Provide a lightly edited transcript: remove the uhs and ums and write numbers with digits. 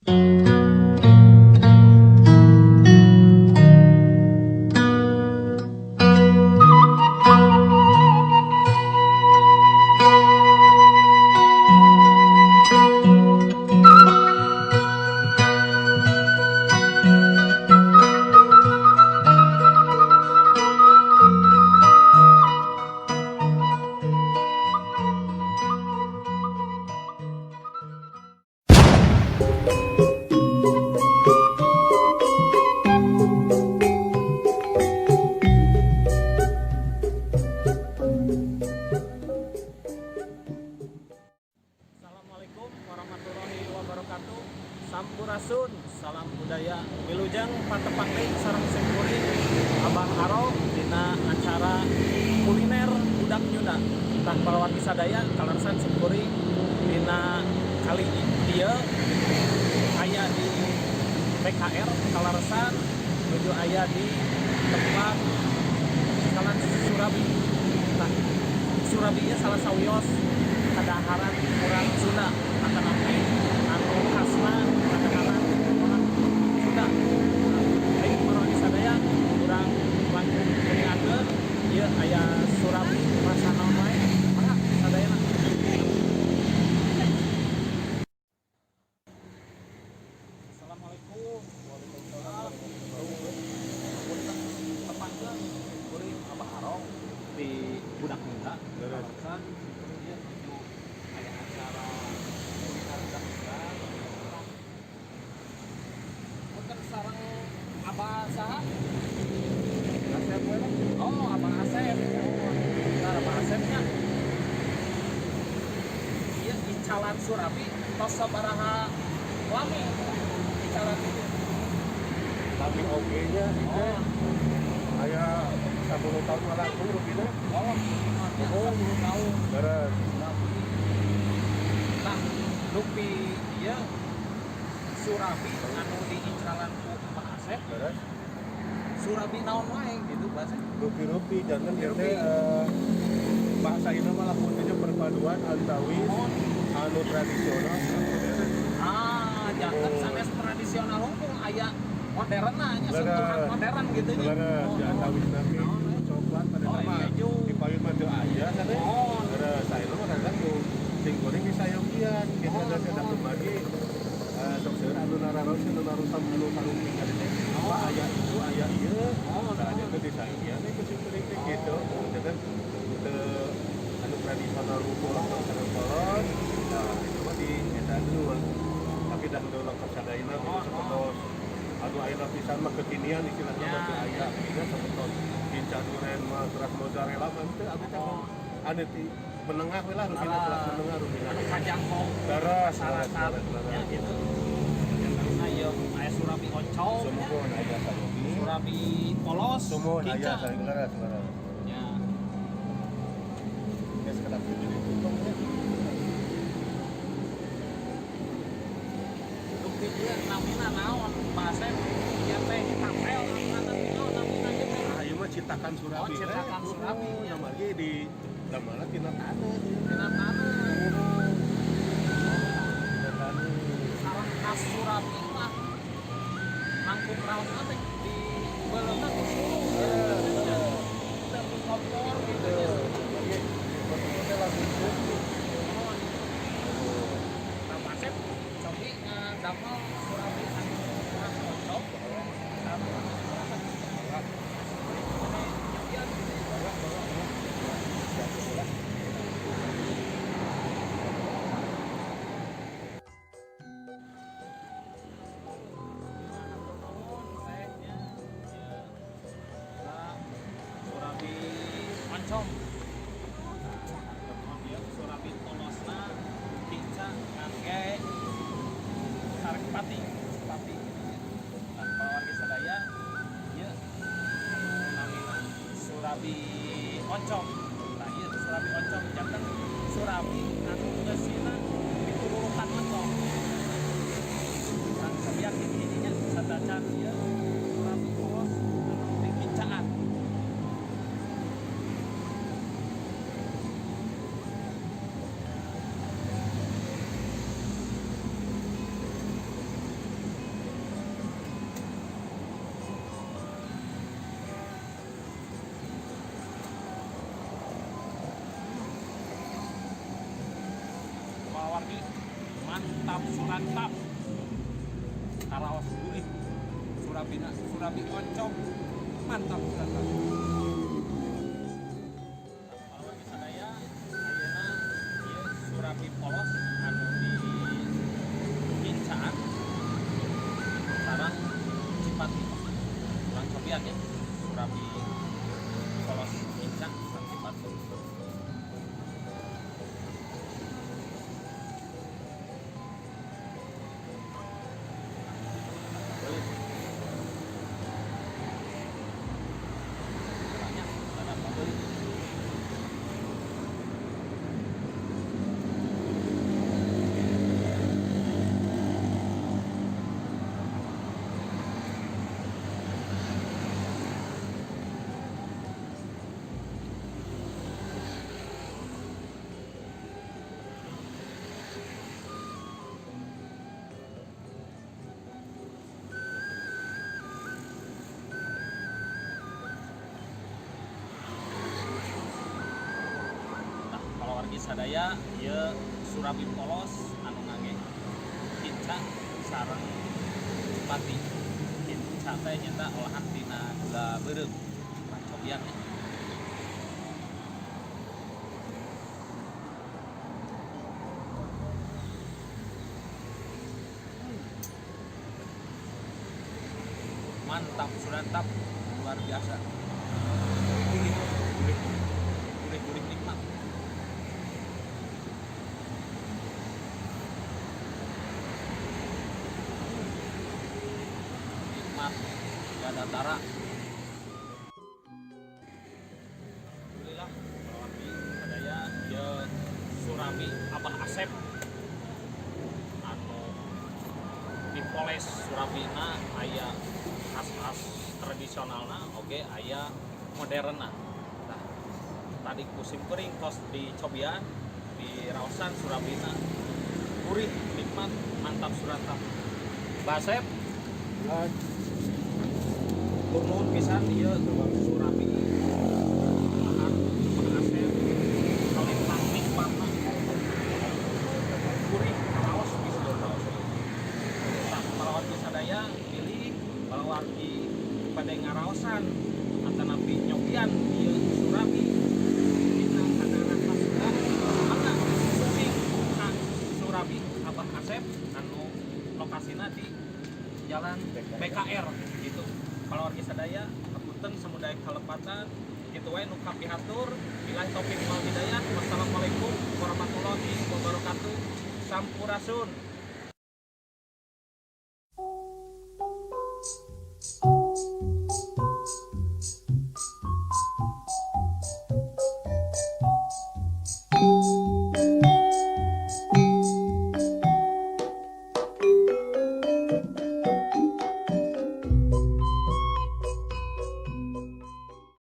Assalamualaikum warahmatullahi wabarakatuh. Sampurasun, salam budaya. Wilujeng patepangting sareng simkuring Abah Aro dina acara kuliner budak Nyunda. Tah palawargi sadaya kalarsan simkuring dina kali ieu aya di PKR kalarsan menuju aya di tempat Jalan Surabi. Nah, Surabi nya salah sawios kadaharan orang Sunda akan apa anu khasna kadaharan orang Sunda. Ayo marwani sadaya urang langkung kuningakeun ieu aya Surabi rasa naon wae mangga sadayana. Assalamualaikum. Waalaikumsalam. Punten tepangkeun kuring Abah Arong di budak Nyunda kalarsan sarang Abah saha? Asep we. Oh, Abah Asep. Nah, Abah Asepnya. Ieu Icalan Surabi tos sabaraha lami Icalan itu. Lami oge nya Oh, aya 10 tahun lalu rupina. oh, 10 tahun. Beres. Nah, lupi ieu Surabi anu diincalan ku Abah Asep. Beres. Surabi naon wae gitu bahasa. Rupi-rupi jangan dia teh bahasa ini mah lamunnya perpaduan antawis anu tradisional. Ah, jangan sanes tradisional hukum aya modernna nya sentuhan modern gitu nya. Beres. Ya antawis nanti coklat pada nama dipayun mah teu aya sana. Oh, Beres. Saya mah kadang tuh sing goreng disayogian kita ada sedak berbagi. Sok seueur anu nararos anu narusan anu karungting ada teh. Wah aya itu aya ieu. Tanya teh disayogian teh kucing teh gitu. Dengan anu tradisional rumpul sareng kolot. Nah, itu mah di eta dulu. Tapi dah udah lengkap sadayana sapertos anu ayeuna pisan mah kekinian istilahna mah teu aya. Kita sapertos bincang duren mah keras mozzarella mah teu abi teh anu ti menengah we lah rupina kelas menengah rupina. kajangkong Daras masyarakat ya gitu. Yang karena ieu aya Surabi Oncom, Sumuhun aya sayogi. Surabi Polos, Sumuhun aya Kinca. sayogi leres. Ya. Geus kedap ditutup ya. Lupi ieu namina naon bahasa ieu teh tapel namina ieu teh. Ah ieu mah citakan Surabi. Oh, citakan Surabi. Nama ge di damana tina taneuh. Tina taneuh. Tina taneuh. Sareng khas Surabi mah mangkuk raosna teh di beuleumna ku sulung. Teu kompor gitu ya. Foto-foto langsung Nah, Pasep cobi damel Surabi anu khas Oncom. Surabi Oncom. Kemudian Surabi Polosna Kinca ngangge sareng pati. Nah, pawargi sadaya ieu anu namina Surabi Oncom. Nah, ieu Surabi Oncom janten Surabi anu geusina ditulurukan oncom. Sang sabiak hiji-hijinya sadacan ieu Surabi Polos anu dikincaan. karaos gurih Surabina Surabi oncom mantap mantap. Kalau wargi sadaya ayeuna ieu Surabi polos anu di Kincaan sareng Cipati urang cobian ya Surabi polos Kincang sareng Cipati. Wargi sadaya ieu Surabi polos anu ngangge Kinca sareng Cipati. Kinca teh nyata olahan tina gula beureum urang cobian ya. Mantap surantap luar biasa. Gurih nikmat. Gada tara. Alhamdulillah wargi sadaya ieu Surabi Abah Asep anu dipoles Surabina aya khas-khas tradisionalna oge aya modernna. Nah, tadi kusim kuring tos di cobian di raosan Surabina gurih nikmat mantap surantap. Mbah Asep turun pisan ieu Surabi olahan Abah Asep kalintang nikmatna gurih raos pisan raos. Tah wargi sadaya pilih wargi pada ngaraosan atanapi nyobian ieu Surabi kita sadaya khasna maka kuring ka Surabi Abah Asep anu lokasina di Jalan BKR gitu. Kalau wargi sadaya hapunten samudaya kalepatan kitu wae nu kapihatur billahi taufik wal hidayah. Wassalamualaikum warahmatullahi wabarakatuh. Sampurasun.